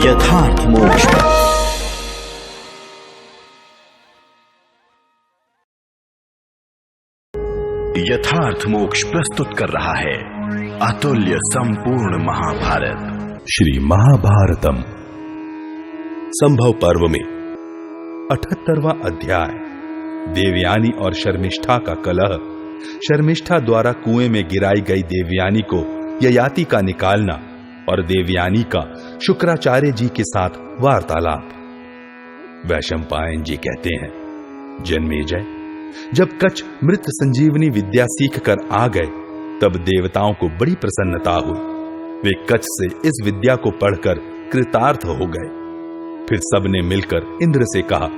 यथार्थ मोक्ष। यथार्थ मोक्ष प्रस्तुत कर रहा है अतुल्य संपूर्ण महाभारत। श्री महाभारतम संभव पर्व में 78वां अध्याय। देवयानी और शर्मिष्ठा का कलह। शर्मिष्ठा द्वारा कुएं में गिराई गई देवयानी को ययाति का निकालना और देवयानी का शुक्राचार्य जी के साथ वार्तालाप। वैशंपायन जी कहते हैं, जन्मेजय, जब कच्छ मृत संजीवनी विद्या सीख कर आ गए तब देवताओं को बड़ी प्रसन्नता हुई। वे कच्छ से इस विद्या को पढ़कर कृतार्थ हो गए। फिर सबने मिलकर इंद्र से कहा,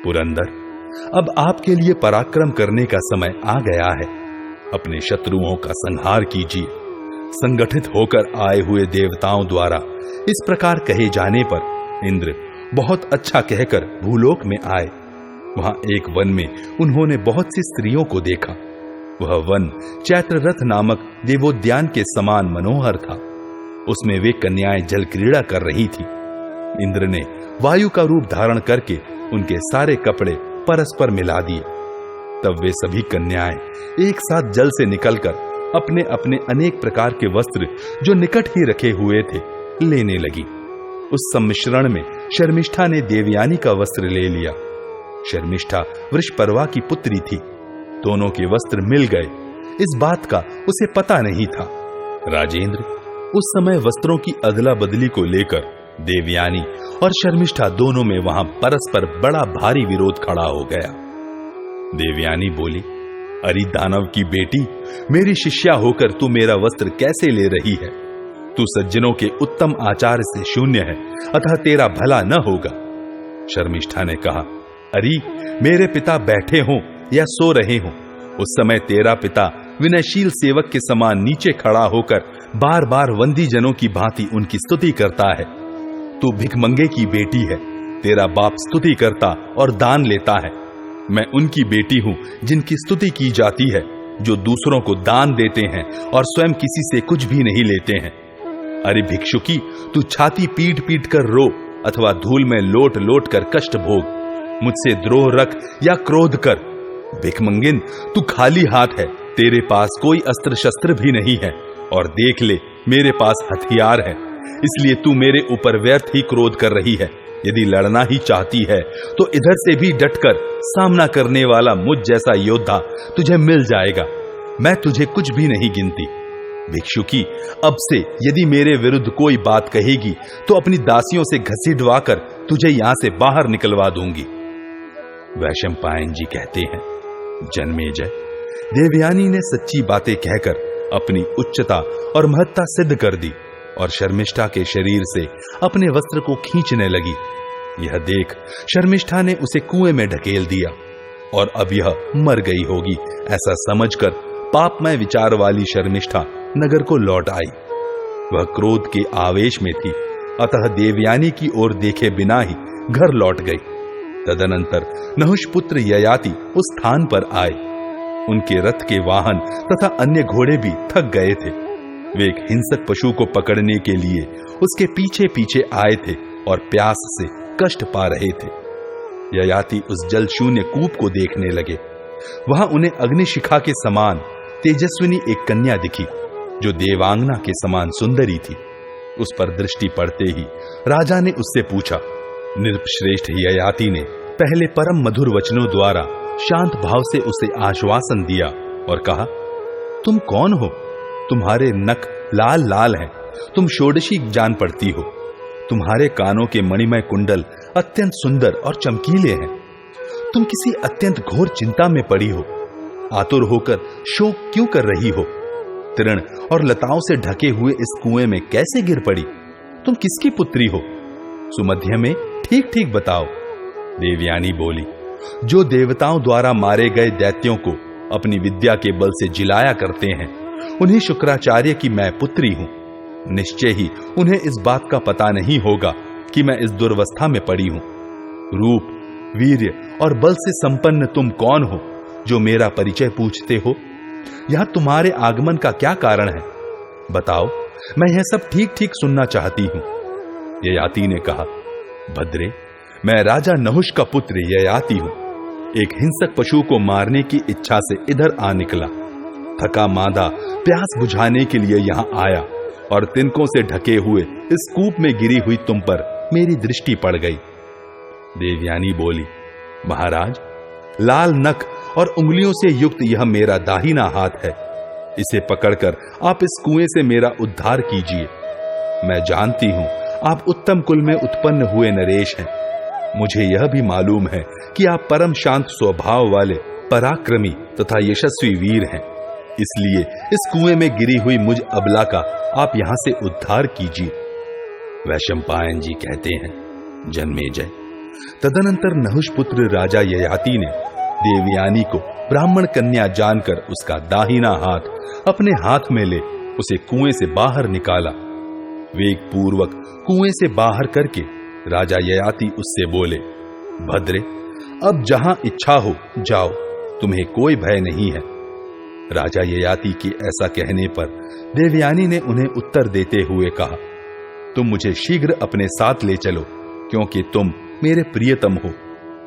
पुरंदर, अब आपके लिए पराक्रम करने का समय आ गया है। अपने शत्रुओं का संहार कीजिए। संगठित होकर आए हुए देवताओं द्वारा इस प्रकार कहे जाने पर इंद्र बहुत अच्छा कहकर भूलोक में आए। वहां एक वन में उन्होंने बहुत सी स्त्रियों को देखा। वह वन चैत्ररथ नामक देवोद्यान के समान मनोहर था। उसमें वे कन्याएं जल क्रीड़ा कर रही थी। इंद्र ने वायु का रूप धारण करके उनके सारे कपड़े परस्पर मिला दिए। तब वे सभी कन्याएं एक साथ जल से निकलकर अपने अपने अनेक प्रकार के वस्त्र जो निकट ही रखे हुए थे लेने लगी। उस सम्मिश्रण में शर्मिष्ठा ने देवयानी का वस्त्र ले लिया। शर्मिष्ठा वृषपर्वा की पुत्री थी। दोनों के वस्त्र मिल गए। इस बात का उसे पता नहीं था। राजेंद्र, उस समय वस्त्रों की अदला बदली को लेकर देवयानी और शर्मिष्ठा दोनों में वहां परस्पर बड़ा भारी विरोध खड़ा हो गया। देवयानी बोली, अरे दानव की बेटी, मेरी शिष्या होकर तू मेरा वस्त्र कैसे ले रही है? तू सज्जनों के उत्तम आचार से शून्य है, अतः तेरा भला न होगा। शर्मिष्ठा ने कहा, अरे मेरे पिता बैठे हों या सो रहे हों, उस समय तेरा पिता विनयशील सेवक के समान नीचे खड़ा होकर बार बार वंदी जनों की भांति उनकी स्तुति करता है। तू भिखमंगे की बेटी है। तेरा बाप स्तुति करता और दान लेता है। मैं उनकी बेटी हूं जिनकी स्तुति की जाती है, जो दूसरों को दान देते हैं और स्वयं किसी से कुछ भी नहीं लेते हैं। अरे भिक्षुकी, तू छाती पीट पीट कर रो अथवा धूल में लोट लोट कर कष्ट भोग। मुझसे द्रोह रख या क्रोध कर। भिखमंगिन, तू खाली हाथ है। तेरे पास कोई अस्त्र शस्त्र भी नहीं है, और देख ले मेरे पास हथियार है। इसलिए तू मेरे ऊपर व्यर्थ ही क्रोध कर रही है। यदि लड़ना ही चाहती है तो इधर से भी डटकर सामना करने वाला मुझ जैसा योद्धा तुझे मिल जाएगा। मैं तुझे कुछ भी नहीं गिनती। भिक्षुकी, अब से यदि मेरे विरुद्ध कोई बात कहेगी तो अपनी दासियों से घसीटवा कर तुझे यहां से बाहर निकलवा दूंगी। वैशंपायन जी कहते हैं, जन्मेजय, देवयानी ने सच्ची बातें कहकर अपनी उच्चता और महत्ता सिद्ध कर दी और शर्मिष्ठा के शरीर से अपने वस्त्र को खींचने लगी। यह देख शर्मिष्ठा ने उसे कुएं में ढकेल दिया और अब यह मर गई होगी ऐसा समझकर पापमय विचार वाली शर्मिष्ठा नगर को लौट आई। वह क्रोध के आवेश में थी, अतः देवयानी की ओर देखे बिना ही घर लौट गई। तदनंतर नहुष पुत्र ययाति उस स्थान पर आए। उनके रथ के वाहन तथा अन्य घोड़े भी थक गए थे। वे एक हिंसक पशु को पकड़ने के लिए उसके पीछे पीछे आए थे और प्यास से कष्ट पा रहे थे। ययाति उस जल शून्य कूप को देखने लगे। वहां उन्हें अग्निशिखा के समान तेजस्विनी एक कन्या दिखी, जो देवांगना के समान सुंदरी थी। उस पर दृष्टि पड़ते ही राजा ने उससे पूछा। नृपश्रेष्ठ ययाति ने पहले परम मधुर वचनों द्वारा शांत भाव से उसे आश्वासन दिया और कहा, तुम कौन हो? तुम्हारे नख लाल लाल हैं। तुम षोडशी जान पड़ती हो। तुम्हारे कानों के मणिमय कुंडल अत्यंत सुंदर और चमकीले हैं। तुम किसी अत्यंत घोर चिंता में पड़ी हो। आतुर होकर शोक क्यों कर रही हो? तृण और लताओं से ढके हुए इस कुएं में कैसे गिर पड़ी? तुम किसकी पुत्री हो? सुमध्य में ठीक ठीक बताओ। देवयानी बोली, जो देवताओं द्वारा मारे गए दैत्यों को अपनी विद्या के बल से जिलाया करते हैं, उन्हीं शुक्राचार्य की मैं पुत्री हूं। निश्चय ही उन्हें इस बात का पता नहीं होगा कि मैं इस दुर्वस्था में पड़ी हूं। रूप, वीर्य और बल से संपन्न तुम कौन हो जो मेरा परिचय पूछते हो? यहां तुम्हारे आगमन का क्या कारण है? बताओ, मैं यह सब ठीक ठीक सुनना चाहती हूं। ययाति ने कहा, भद्रे, मैं राजा नहुष का पुत्र ययाति हूं। एक हिंसक पशु को मारने की इच्छा से इधर आ निकला। थका मांदा प्यास बुझाने के लिए यहां आया और तिनकों से ढके हुए इस कूप में गिरी हुई तुम पर मेरी दृष्टि पड़ गई। देवयानी बोली, महाराज, लाल नख और उंगलियों से युक्त यह मेरा दाहिना हाथ है। इसे पकड़कर आप इस कुएं से मेरा उद्धार कीजिए। मैं जानती हूं आप उत्तम कुल में उत्पन्न हुए नरेश हैं। मुझे यह भी मालूम है कि आप परम शांत स्वभाव वाले पराक्रमी तथा यशस्वी वीर हैं। इसलिए इस कुएं में गिरी हुई मुझ अबला का आप यहां से उद्धार कीजिए। वैशंपायन जी कहते हैं, जन्मेजय, तदनंतर नहुष पुत्र राजा ययाति ने देवयानी को ब्राह्मण कन्या जानकर उसका दाहिना हाथ अपने हाथ में ले उसे कुएं से बाहर निकाला। वेग पूर्वक कुएं से बाहर करके राजा ययाति उससे बोले, भद्रे, अब जहां इच्छा हो जाओ, तुम्हें कोई भय नहीं है। राजा ययाति के ऐसा कहने पर देवयानी ने उन्हें उत्तर देते हुए कहा, तुम मुझे शीघ्र अपने साथ ले चलो, क्योंकि तुम मेरे प्रियतम हो।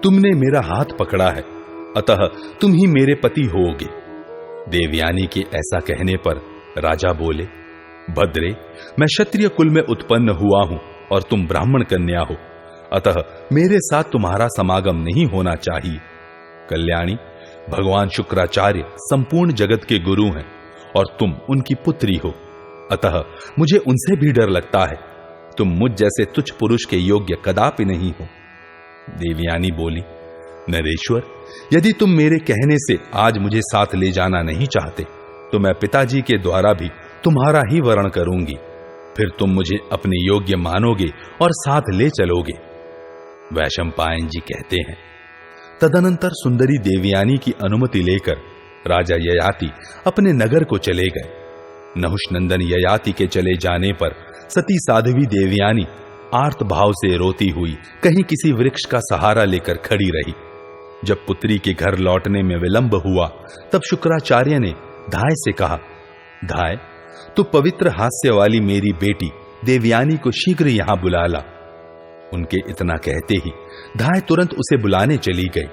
तुमने मेरा हाथ पकड़ा है, अतः तुम ही मेरे पति होगे। देवयानी के ऐसा कहने पर राजा बोले, भद्रे, मैं क्षत्रिय कुल में उत्पन्न हुआ हूं और तुम ब्राह्मण कन्या हो, अतः मेरे साथ तुम्हारा समागम नहीं होना चाहिए। कल्याणी, भगवान शुक्राचार्य संपूर्ण जगत के गुरु हैं और तुम उनकी पुत्री हो, अतः मुझे उनसे भी डर लगता है। तुम मुझ जैसे तुच्छ पुरुष के योग्य कदापि नहीं हो। देवयानी बोली, नरेश्वर, यदि तुम मेरे कहने से आज मुझे साथ ले जाना नहीं चाहते तो मैं पिताजी के द्वारा भी तुम्हारा ही वरण करूंगी। फिर तुम मुझे अपने योग्य मानोगे और साथ ले चलोगे। वैशंपायन जी कहते हैं, तदनंतर सुंदरी देवयानी की अनुमति लेकर राजा ययाति अपने नगर को चले गए। नहुषनंदन ययाति के चले जाने पर सती साध्वी देवयानी आर्त भाव से रोती हुई कहीं किसी वृक्ष का सहारा लेकर खड़ी रही। जब पुत्री के घर लौटने में विलंब हुआ तब शुक्राचार्य ने धाय से कहा, धाय, तू पवित्र हास्य वाली मेरी बेटी देवयानी को शीघ्र यहां बुला ला। उनके इतना कहते ही धाय तुरंत उसे बुलाने चली गई।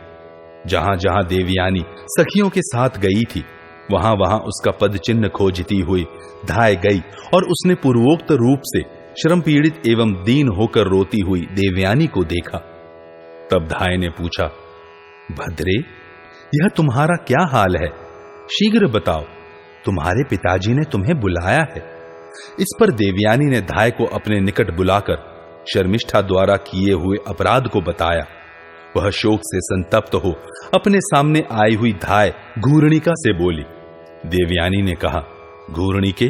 जहां जहां देवयानी सखियों के साथ गई थी, वहां वहां उसका पद चिन्ह खोजती हुई धाय गई और उसने पूर्वोक्त रूप से श्रम पीड़ित एवं दीन होकर रोती हुई देवयानी को देखा। तब धाय ने पूछा, भद्रे, यह तुम्हारा क्या हाल है? शीघ्र बताओ, तुम्हारे पिताजी ने तुम्हें बुलाया है। इस पर देवयानी ने धाय को अपने निकट बुलाकर शर्मिष्ठा द्वारा किए हुए अपराध को बताया। वह शोक से संतप्त हो अपने सामने आई हुई धाय घूर्णिका से बोली। देवयानी ने कहा, घूर्णिके,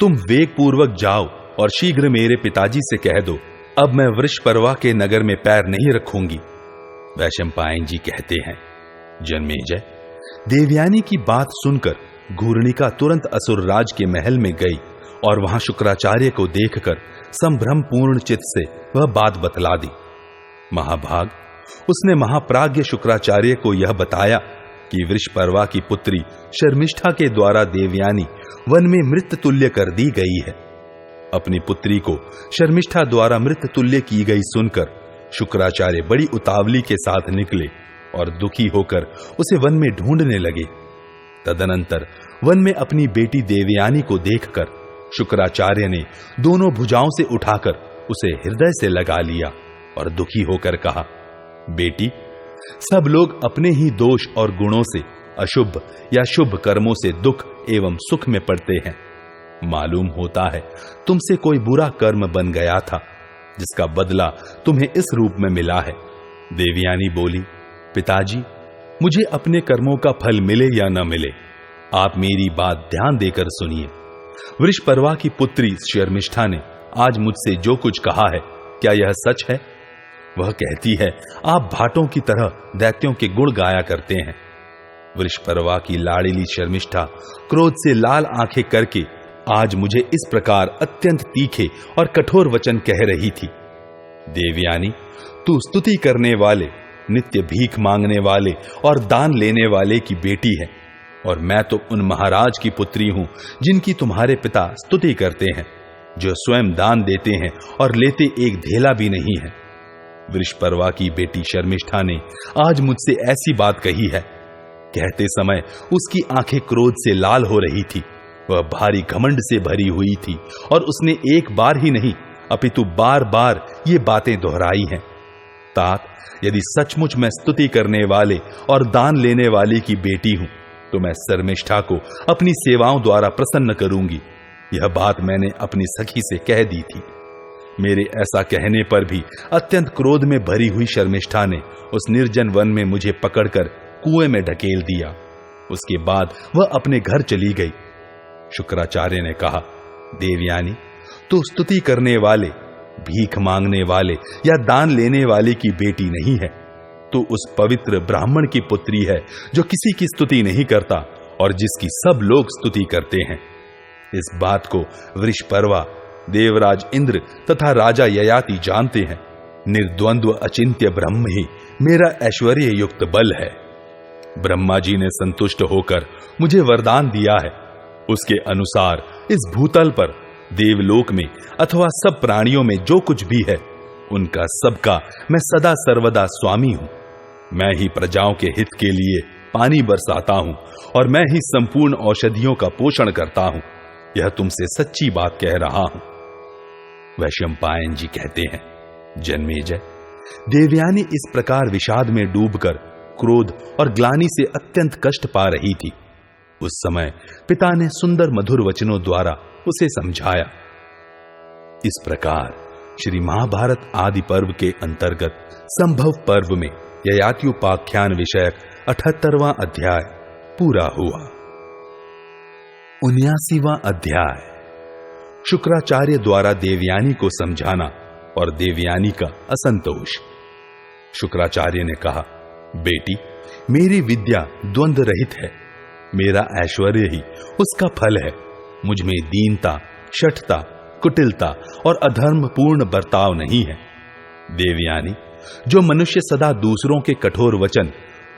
तुम वेग पूर्वक जाओ और शीघ्र मेरे पिताजी से कह दो, अब मैं वृषपर्वा के नगर में पैर नहीं रखूंगी। वैशंपायन जी कहते हैं, जन्मेजय, देवयानी की बात सुनकर घूर्णिका तुरंत असुरराज के महल में गई और वहां शुक्राचार्य को देखकर संभ्रम पूर्ण चित्त से वह बात बतला दी। महाभाग, उसने महाप्राज्ञ शुक्राचार्य को यह बताया कि वृषपर्वा की पुत्री शर्मिष्ठा के द्वारा देवयानी वन में मृत तुल्य कर दी गई है। अपनी पुत्री को शर्मिष्ठा द्वारा मृत तुल्य की गई सुनकर शुक्राचार्य बड़ी उतावली के साथ निकले और दुखी होकर उसे वन में ढूंढने लगे। तदनंतर वन में अपनी बेटी देवयानी को देखकर शुक्राचार्य ने दोनों भुजाओं से उठाकर उसे हृदय से लगा लिया और दुखी होकर कहा, बेटी, सब लोग अपने ही दोष और गुणों से अशुभ या शुभ कर्मों से दुख एवं सुख में पड़ते हैं। मालूम होता है तुमसे कोई बुरा कर्म बन गया था, जिसका बदला तुम्हें इस रूप में मिला है। देवयानी बोली, पिताजी, मुझे अपने कर्मों का फल मिले या न मिले, आप मेरी बात ध्यान देकर सुनिए। वृषपर्वा की पुत्री शर्मिष्ठा ने आज मुझसे जो कुछ कहा है, क्या यह सच है? वह कहती है, आप भाटों की तरह दैत्यों के गुण गाया करते हैं। वृषपर्वा की लाड़िली शर्मिष्ठा क्रोध से लाल आंखें करके आज मुझे इस प्रकार अत्यंत तीखे और कठोर वचन कह रही थी। देवयानी, तू स्तुति करने वाले, नित्य भीख मांगने वाले और दान लेने वाले की बेटी है, और मैं तो उन महाराज की पुत्री हूं जिनकी तुम्हारे पिता स्तुति करते हैं, जो स्वयं दान देते हैं और लेते एक धेला भी नहीं है। वृषपर्वा की बेटी शर्मिष्ठा ने आज मुझसे ऐसी बात कही है। कहते समय उसकी आंखें क्रोध से लाल हो रही थी। वह भारी घमंड से भरी हुई थी और उसने एक बार ही नहीं अपितु बार बार ये बातें दोहराई हैं। तात, यदि सचमुच मैं स्तुति करने वाले और दान लेने वाले की बेटी हूं, तो मैं शर्मिष्ठा को अपनी सेवाओं द्वारा प्रसन्न करूंगी। यह बात मैंने अपनी सखी से कह दी थी। मेरे ऐसा कहने पर भी अत्यंत क्रोध में भरी हुई शर्मिष्ठा ने उस निर्जन वन में मुझे पकड़कर कुएं में ढकेल दिया। उसके बाद वह अपने घर चली गई। शुक्राचार्य ने कहा, देवयानी, तू स्तुति करने वाले, भीख मांगने वाले या दान लेने वाले की बेटी नहीं है। तू उस पवित्र ब्राह्मण की पुत्री है जो किसी की स्तुति नहीं करता और जिसकी सब लोग स्तुति करते हैं। इस बात को वृषपर्वा, देवराज इंद्र तथा राजा ययाति जानते हैं। निर्द्वंद्व अचिंत्य ब्रह्म ही मेरा ऐश्वर्य युक्त बल है। ब्रह्मा जी ने संतुष्ट होकर मुझे वरदान दिया है। उसके अनुसार इस भूतल पर, देवलोक में अथवा सब प्राणियों में जो कुछ भी है, उनका सबका मैं सदा सर्वदा स्वामी हूं। मैं ही प्रजाओं के हित के लिए पानी बरसाता हूं और मैं ही संपूर्ण औषधियों का पोषण करता हूं। यह तुमसे सच्ची बात कह रहा हूं। वैशंपायन जी कहते हैं, जन्मेजय, देवयानी इस प्रकार विषाद में डूबकर क्रोध और ग्लानि से अत्यंत कष्ट पा रही थी। उस समय पिता ने सुंदर मधुर वचनों द्वारा उसे समझाया। इस प्रकार श्री महाभारत आदि पर्व के अंतर्गत संभव पर्व में ययात्युपाख्यान विषयक 78वां अध्याय पूरा हुआ। 79वां अध्याय, शुक्राचार्य द्वारा देवयानी को समझाना और देवयानी का असंतोष। शुक्राचार्य ने कहा, बेटी, मेरी विद्या द्वंद्व रहित है। मेरा ऐश्वर्य ही उसका फल है। मुझ में दीनता, शठता, कुटिलता और अधर्मपूर्ण बर्ताव नहीं है। देवयानी, जो मनुष्य सदा दूसरों के कठोर वचन,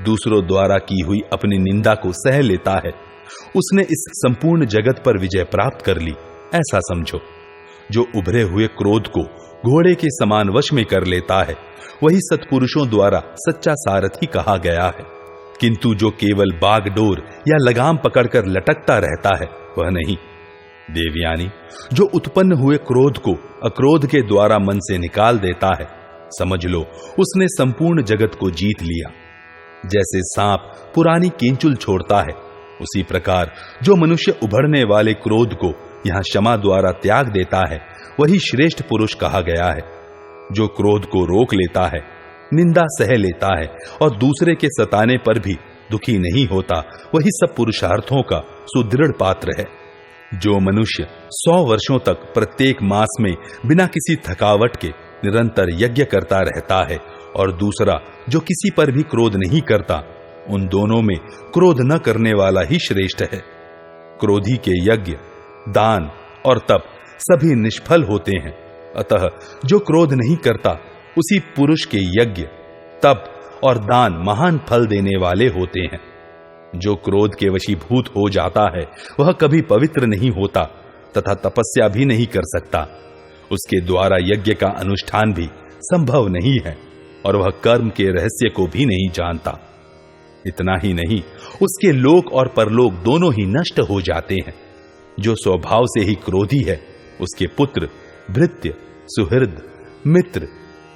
दूसरों द्वारा की हुई अपनी निंदा को सह लेता है, उसने इस संपूर्ण जगत पर विजय प्राप्त कर ली, ऐसा समझो। जो उभरे हुए क्रोध को घोड़े के समान वश में कर लेता है, वही सत्पुरुषों द्वारा सच्चा सारथी कहा गया है। किंतु जो केवल बागडोर या लगाम पकड़कर लटकता रहता है, वह नहीं। देवयानी, जो उत्पन्न हुए क्रोध को अक्रोध के द्वारा मन से निकाल देता है, समझ लो उसने संपूर्ण जगत को जीत लिया। जैसे सांप पुरानी केंचुल छोड़ता है, उसी प्रकार जो मनुष्य उभरने वाले क्रोध को यहां क्षमा द्वारा त्याग देता है, वही श्रेष्ठ पुरुष कहा गया है। जो क्रोध को रोक लेता है, निंदा सह लेता है और दूसरे के सताने पर भी दुखी नहीं होता, वही सब पुरुषार्थों का सुदृढ़ पात्र है। जो मनुष्य 100 वर्षों तक प्रत्येक मास में बिना किसी थकावट के निरंतर यज्ञ करता रहता है, और दूसरा जो किसी पर भी क्रोध नहीं करता, उन दोनों में क्रोध न करने वाला ही श्रेष्ठ है। क्रोधी के यज्ञ, दान और तप सभी निष्फल होते हैं। अतः जो क्रोध नहीं करता, उसी पुरुष के यज्ञ, तप और दान महान फल देने वाले होते हैं। जो क्रोध के वशीभूत हो जाता है, वह कभी पवित्र नहीं होता तथा तपस्या भी नहीं कर सकता। उसके द्वारा यज्ञ का अनुष्ठान भी संभव नहीं है और वह कर्म के रहस्य को भी नहीं जानता। इतना ही नहीं, उसके लोक और परलोक दोनों ही नष्ट हो जाते हैं। जो स्वभाव से ही क्रोधी है, उसके पुत्र, भृत्य, सुहृद, मित्र,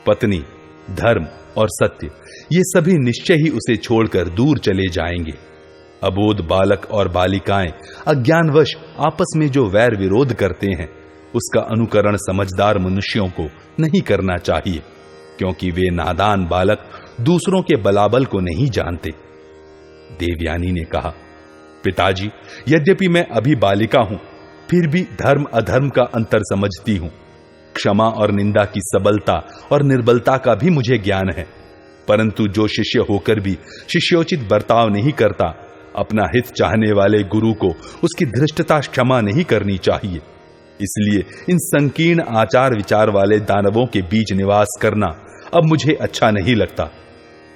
पत्नी, धर्म और सत्य, ये सभी निश्चय ही उसे छोड़कर दूर चले जाएंगे। अबोध बालक और बालिकाएं अज्ञानवश आपस में जो वैर विरोध करते हैं, उसका अनुकरण समझदार मनुष्यों को नहीं करना चाहिए, क्योंकि वे नादान बालक दूसरों के बलाबल को नहीं जानते। देवयानी ने कहा, पिताजी, यद्यपि मैं अभी बालिका हूं, फिर भी धर्म अधर्म का अंतर समझती हूं। क्षमा और निंदा की सबलता और निर्बलता का भी मुझे ज्ञान है, परंतु जो शिष्य होकर भी शिष्योचित बर्ताव नहीं करता, अपना हित चाहने वाले गुरु को उसकी धृष्टता क्षमा नहीं करनी चाहिए। इसलिए इन संकीर्ण आचार विचार वाले दानवों के बीच निवास करना अब मुझे अच्छा नहीं लगता।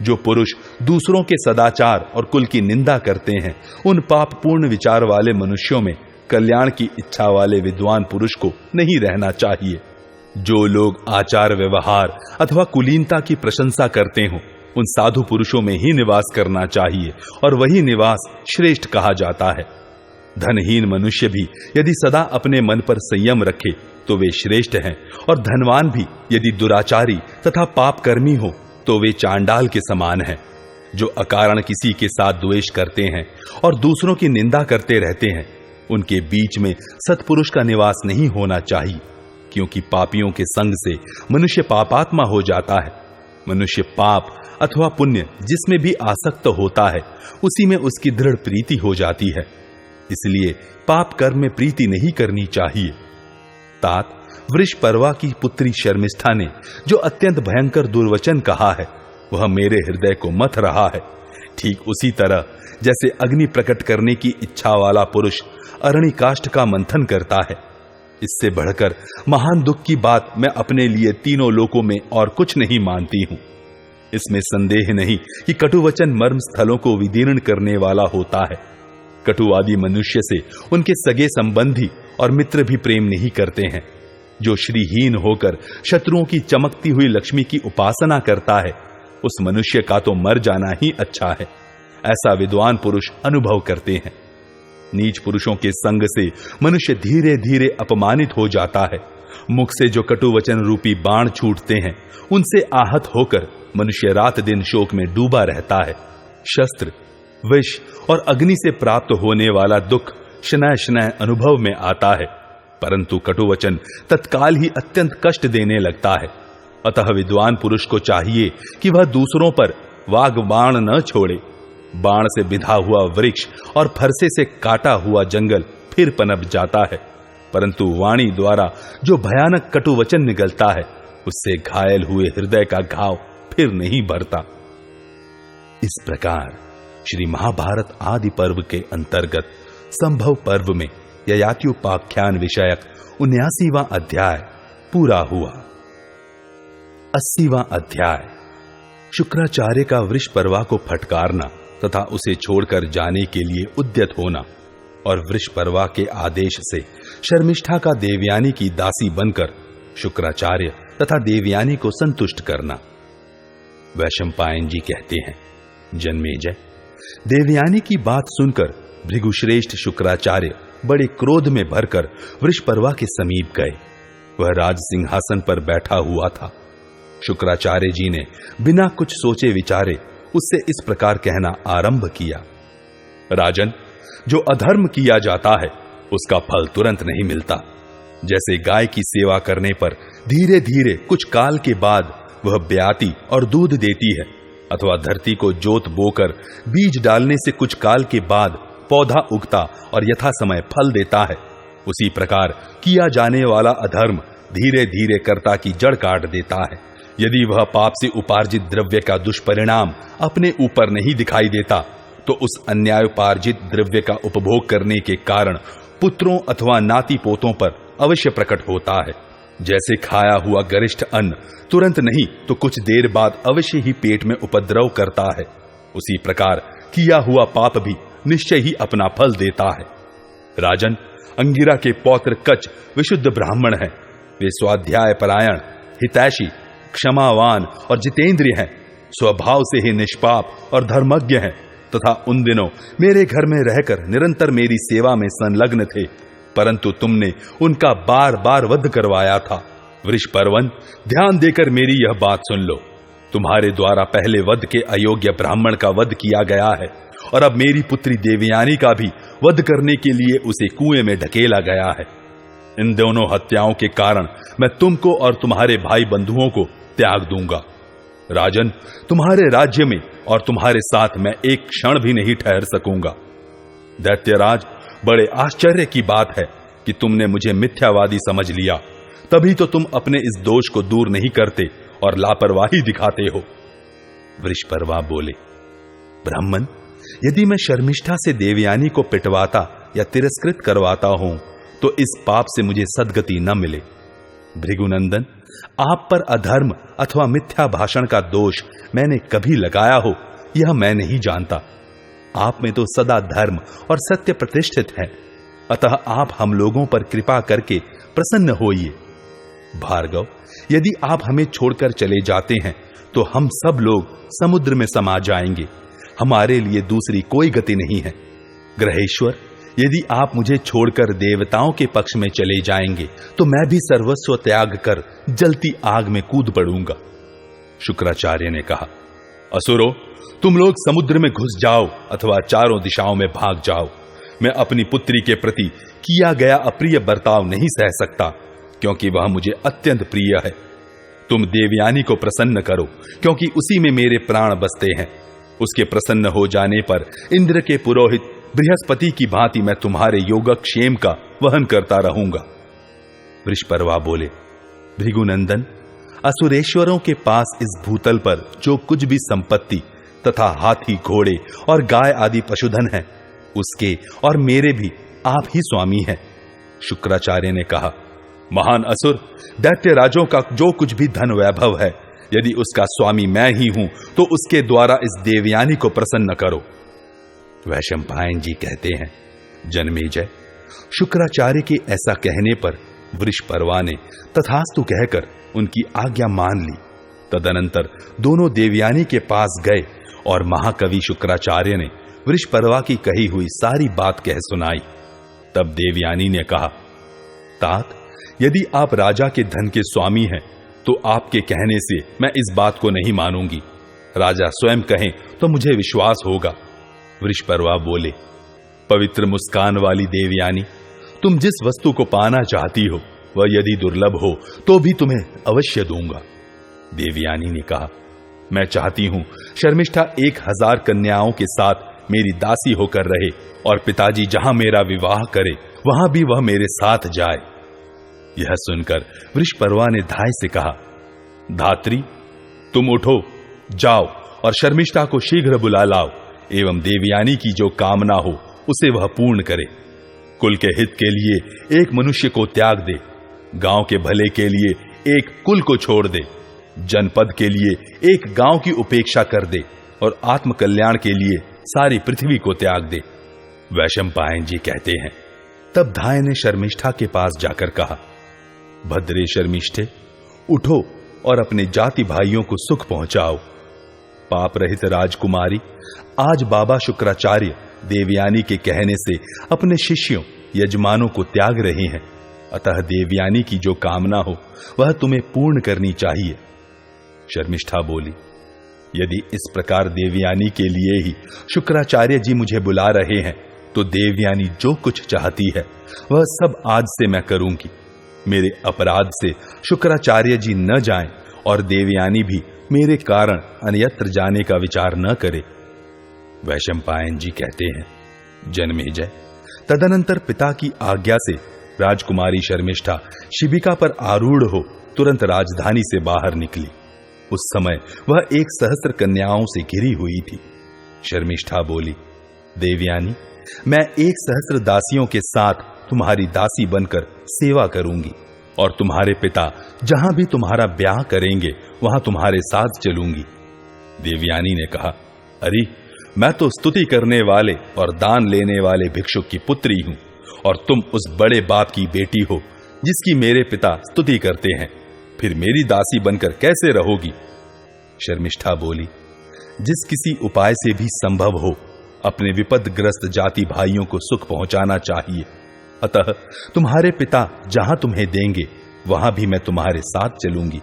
जो पुरुष दूसरों के सदाचार और कुल की निंदा करते हैं, उन पापपूर्ण विचार वाले मनुष्यों में कल्याण की इच्छा वाले विद्वान पुरुष को नहीं रहना चाहिए। जो लोग आचार व्यवहार अथवा कुलीनता की प्रशंसा करते हों, उन साधु पुरुषों में ही निवास करना चाहिए और वही निवास श्रेष्ठ कहा जाता है। धनहीन मनुष्य भी यदि सदा अपने मन पर संयम रखे तो वे श्रेष्ठ हैं, और धनवान भी यदि दुराचारी तथा पापकर्मी हो तो वे चांडाल के समान हैं। जो अकारण किसी के साथ द्वेष करते हैं और दूसरों की निंदा करते रहते हैं, उनके बीच में सत्पुरुष का निवास नहीं होना चाहिए, क्योंकि पापियों के संग से मनुष्य पापात्मा हो जाता है। मनुष्य पाप अथवा पुण्य जिसमें भी आसक्त होता है, उसी में उसकी दृढ़ प्रीति हो जाती है। इसलिए पाप कर्म में प्रीति नहीं करनी चाहिए। तात वृषपर्वा की पुत्री शर्मिष्ठा ने जो अत्यंत भयंकर दुर्वचन कहा है, वह मेरे हृदय को मथ रहा है। ठीक उसी तरह जैसे अग्नि प्रकट करने की इच्छा वाला पुरुष अरणि काष्ठ का मंथन करता है, इससे बढ़कर महान दुख की बात मैं अपने लिए तीनों लोकों में और कुछ नहीं मानती हूं। इसमें संदेह नहीं कि कटुवचन मर्म स्थलों को विदीर्ण करने वाला होता है। कटुवादी मनुष्य से उनके सगे संबंधी और मित्र भी प्रेम नहीं करते हैं। जो श्रीहीन होकर शत्रुओं की चमकती हुई लक्ष्मी की उपासना करता है, उस मनुष्य का तो मर जाना ही अच्छा है, ऐसा विद्वान पुरुष अनुभव करते हैं। नीच पुरुषों के संग से मनुष्य धीरे धीरे अपमानित हो जाता है। मुख से जो कटुवचन रूपी बाण छूटते हैं, उनसे आहत होकर मनुष्य रात दिन शोक में डूबा रहता है। शस्त्र, विष और अग्नि से प्राप्त होने वाला दुख शनय शनय अनुभव में आता है, परंतु कटुवचन तत्काल ही अत्यंत कष्ट देने लगता है। अतः विद्वान पुरुष को चाहिए कि वह दूसरों पर वाग बाण न छोड़े। बाण से बिधा हुआ वृक्ष और फरसे से काटा हुआ जंगल फिर पनप जाता है, परंतु वाणी द्वारा जो भयानक कटुवचन निकलता है, उससे घायल हुए हृदय का घाव फिर नहीं भरता। इस प्रकार श्री महाभारत आदि पर्व के अंतर्गत संभव पर्व में ययात्युपाख्यान विषयक 79वां अध्याय पूरा हुआ। 80वां अध्याय शुक्राचार्य का वृषपर्वा को फटकारना तथा उसे छोड़कर जाने के लिए उद्यत होना और वृषपर्वा के आदेश से शर्मिष्ठा का देवयानी की दासी बनकर शुक्राचार्य तथा देवयानी को संतुष्ट करना। वैशंपायन जी कहते हैं, जन्मेजय, देवयानी की बात सुनकर भृगुश्रेष्ठ शुक्राचार्य बड़े क्रोध में भरकर वृषपर्वा के समीप गए। वह राज सिंहासन पर बैठा हुआ था। शुक्राचार्य जी ने बिना कुछ सोचे विचारे उससे इस प्रकार कहना आरंभ किया, राजन, जो अधर्म किया जाता है उसका फल तुरंत नहीं मिलता। जैसे गाय की सेवा करने पर धीरे धीरे कुछ काल के बाद वह ब्याती और दूध देती है, अथवा धरती को जोत बोकर बीज डालने से कुछ काल के बाद पौधा उगता और यथा समय फल देता है, उसी प्रकार किया जाने वाला अधर्म धीरे धीरे कर्ता की जड़ काट देता है। यदि वह पाप से उपार्जित द्रव्य का दुष्परिणाम अपने ऊपर नहीं दिखाई देता, तो उस अन्यायोपार्जित द्रव्य का उपभोग करने के कारण पुत्रों अथवा नाती पोतों पर अवश्य प्रकट होता है। जैसे खाया हुआ गरिष्ठ अन्न तुरंत नहीं तो कुछ देर बाद अवश्य ही पेट में उपद्रव करता है, उसी प्रकार किया हुआ पाप भी निश्चय ही अपना फल देता है। राजन, अंगिरा के पौत्र कच विशुद्ध ब्राह्मण हैं। वे स्वाध्याय परायण, हितैषी, क्षमावान और जितेंद्रिय हैं। स्वभाव से ही निष्पाप और धर्मज्ञ हैं तथा उन दिनों मेरे घर में रहकर निरंतर मेरी सेवा में संलग्न थे, परंतु तुमने उनका बार बार वध करवाया था। वृषपर्वन, ध्यान देकर मेरी यह बात सुन लो। तुम्हारे द्वारा पहले वध के अयोग्य ब्राह्मण का वध किया गया है और अब मेरी पुत्री देवयानी का भी वध करने के लिए उसे कुएं में ढकेला गया है। इन दोनों हत्याओं के कारण मैं तुमको और तुम्हारे भाई बंधुओं को त्याग दूंगा। राजन, तुम्हारे राज्य में और तुम्हारे साथ मैं एक क्षण भी नहीं ठहर सकूंगा। दैत्यराज, बड़े आश्चर्य की बात है कि तुमने मुझे मिथ्यावादी समझ लिया। तभी तो तुम अपने इस दोष को दूर नहीं करते और लापरवाही दिखाते हो। वृषपर्वा बोले, ब्राह्मण, यदि मैं शर्मिष्ठा से देवयानी को पिटवाता या तिरस्कृत करवाता हूं तो इस पाप से मुझे सद्गति न मिले। भृगुनंदन, आप पर अधर्म अथवा मिथ्या भाषण का दोष मैंने कभी लगाया हो यह मैं नहीं जानता। आप में तो सदा धर्म और सत्य प्रतिष्ठित है, अतः आप हम लोगों पर कृपा करके प्रसन्न होइए। भार्गव, यदि आप हमें छोड़कर चले जाते हैं तो हम सब लोग समुद्र में समा जाएंगे। हमारे लिए दूसरी कोई गति नहीं है। ग्रहेश्वर, यदि आप मुझे छोड़कर देवताओं के पक्ष में चले जाएंगे तो मैं भी सर्वस्व त्याग कर जलती आग में कूद पड़ूंगा। शुक्राचार्य ने कहा, असुरो, तुम लोग समुद्र में घुस जाओ अथवा चारों दिशाओं में भाग जाओ। मैं अपनी पुत्री के प्रति किया गया अप्रिय बर्ताव नहीं सह सकता, क्योंकि वह मुझे अत्यंत प्रिय है। तुम देवयानी को प्रसन्न करो, क्योंकि उसी में मेरे प्राण बसते हैं। उसके प्रसन्न हो जाने पर इंद्र के पुरोहित बृहस्पति की भांति मैं तुम्हारे योगक्षेम का वहन करता रहूंगा। वृषपर्वा बोले, भृगुनंदन, असुरेश्वरों के पास इस भूतल पर जो कुछ भी संपत्ति तथा हाथी, घोड़े और गाय आदि पशुधन है, उसके और मेरे भी आप ही स्वामी हैं। शुक्राचार्य ने कहा, महान असुर, दैत्य राजों का जो कुछ भी धन वैभव है, यदि उसका स्वामी मैं ही हूं तो उसके द्वारा इस देवयानी को प्रसन्न करो। वैशंपायन जी कहते हैं, जन्मेजय, शुक्राचार्य के ऐसा कहने पर वृषपर्वा ने तथास्तु कहकर उनकी आज्ञा मान ली। तदनंतर दोनों देवयानी के पास गए और महाकवि शुक्राचार्य ने वृषपर्वा की कही हुई सारी बात कह सुनाई। तब देवयानी ने कहा, तात, यदि आप राजा के धन के स्वामी हैं तो आपके कहने से मैं इस बात को नहीं मानूंगी। राजा स्वयं कहें तो मुझे विश्वास होगा। वृषपर्वा बोले, पवित्र मुस्कान वाली देवयानी, तुम जिस वस्तु को पाना चाहती हो वह यदि दुर्लभ हो तो भी तुम्हें अवश्य दूंगा। देवयानी ने कहा, मैं चाहती हूं शर्मिष्ठा 1000 कन्याओं के साथ मेरी दासी होकर रहे और पिताजी जहां मेरा विवाह करे वहां भी वह मेरे साथ जाए। यह सुनकर वृषपर्वा ने धाय से कहा, धात्री, तुम उठो, जाओ और शर्मिष्ठा को शीघ्र बुला लाओ एवं देवयानी की जो कामना हो उसे वह पूर्ण करे। कुल के हित के लिए एक मनुष्य को त्याग दे, गांव के भले के लिए एक कुल को छोड़ दे, जनपद के लिए एक गांव की उपेक्षा कर दे और आत्म कल्याण के लिए सारी पृथ्वी को त्याग दे। वैशंपायन जी कहते हैं, तब धाय ने शर्मिष्ठा के पास जाकर कहा, भद्रे शर्मिष्ठे, उठो और अपने जाति भाइयों को सुख पहुंचाओ। पाप रहित राजकुमारी, आज बाबा शुक्राचार्य देवयानी के कहने से अपने शिष्यों यजमानों को त्याग रहे हैं, अतः देवयानी की जो कामना हो वह तुम्हें पूर्ण करनी चाहिए। शर्मिष्ठा बोली, यदि इस प्रकार देवयानी के लिए ही शुक्राचार्य जी मुझे बुला रहे हैं तो देवयानी जो कुछ चाहती है वह सब आज से मैं करूंगी। मेरे अपराध से शुक्राचार्य जी न जाएं और देवयानी भी मेरे कारण अन्यत्र जाने का विचार न करे। वैशंपायन जी कहते हैं, जन्मेजय, तदनंतर पिता की आज्ञा से राजकुमारी शर्मिष्ठा शिबिका पर आरूढ़ हो तुरंत राजधानी से बाहर निकली। उस समय वह 1,000 कन्याओं से घिरी हुई थी। शर्मिष्ठा बोली, देवयानी, मैं 1,000 दासियों के साथ तुम्हारी दासी बनकर सेवा करूंगी और तुम्हारे पिता जहां भी तुम्हारा ब्याह करेंगे वहां तुम्हारे साथ चलूंगी। देवयानी ने कहा, अरे, मैं तो स्तुति करने वाले और दान लेने वाले भिक्षुक की पुत्री हूं और तुम उस बड़े बाप की बेटी हो जिसकी मेरे पिता स्तुति करते हैं, फिर मेरी दासी बनकर कैसे रहोगी? शर्मिष्ठा बोली, जिस किसी उपाय से भी संभव हो अपने विपदग्रस्त जाति भाइयों को सुख पहुंचाना चाहिए, अतः तुम्हारे पिता जहां तुम्हें देंगे वहां भी मैं तुम्हारे साथ चलूंगी।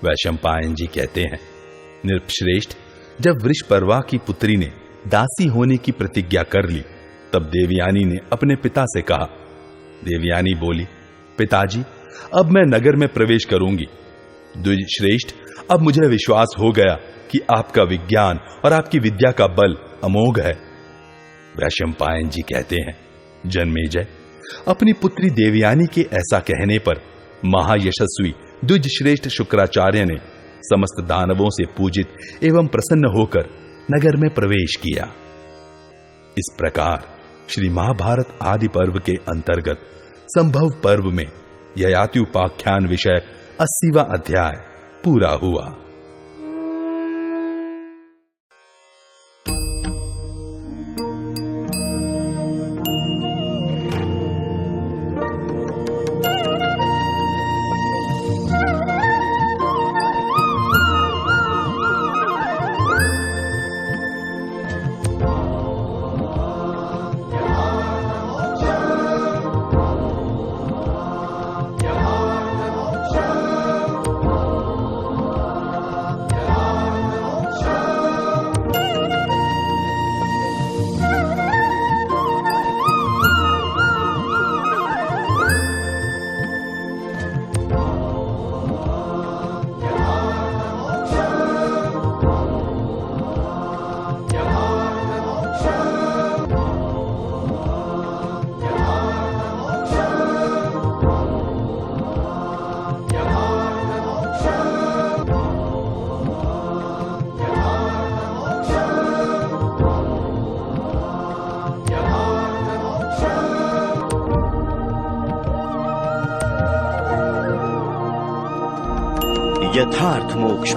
वैशंपायन जी कहते हैं, नृपश्रेष्ठ, जब वृषपर्वा की पुत्री ने दासी होने की प्रतिज्ञा कर ली तब देवयानी ने अपने पिता से कहा। देवयानी बोली, पिताजी, अब मैं नगर में प्रवेश करूंगी। द्विजश्रेष्ठ, अब मुझे विश्वास हो गया कि आपका विज्ञान और आपकी विद्या का बल अमोघ है। वैशंपायन जी कहते हैं, जन्मेजय, अपनी पुत्री देवयानी के ऐसा कहने पर महायशस्वी द्विज श्रेष्ठ शुक्राचार्य ने समस्त दानवों से पूजित एवं प्रसन्न होकर नगर में प्रवेश किया। इस प्रकार श्री महाभारत आदि पर्व के अंतर्गत संभव पर्व में ययात्युपाख्यान विषय 80वां अध्याय पूरा हुआ। यथार्थ मोक्ष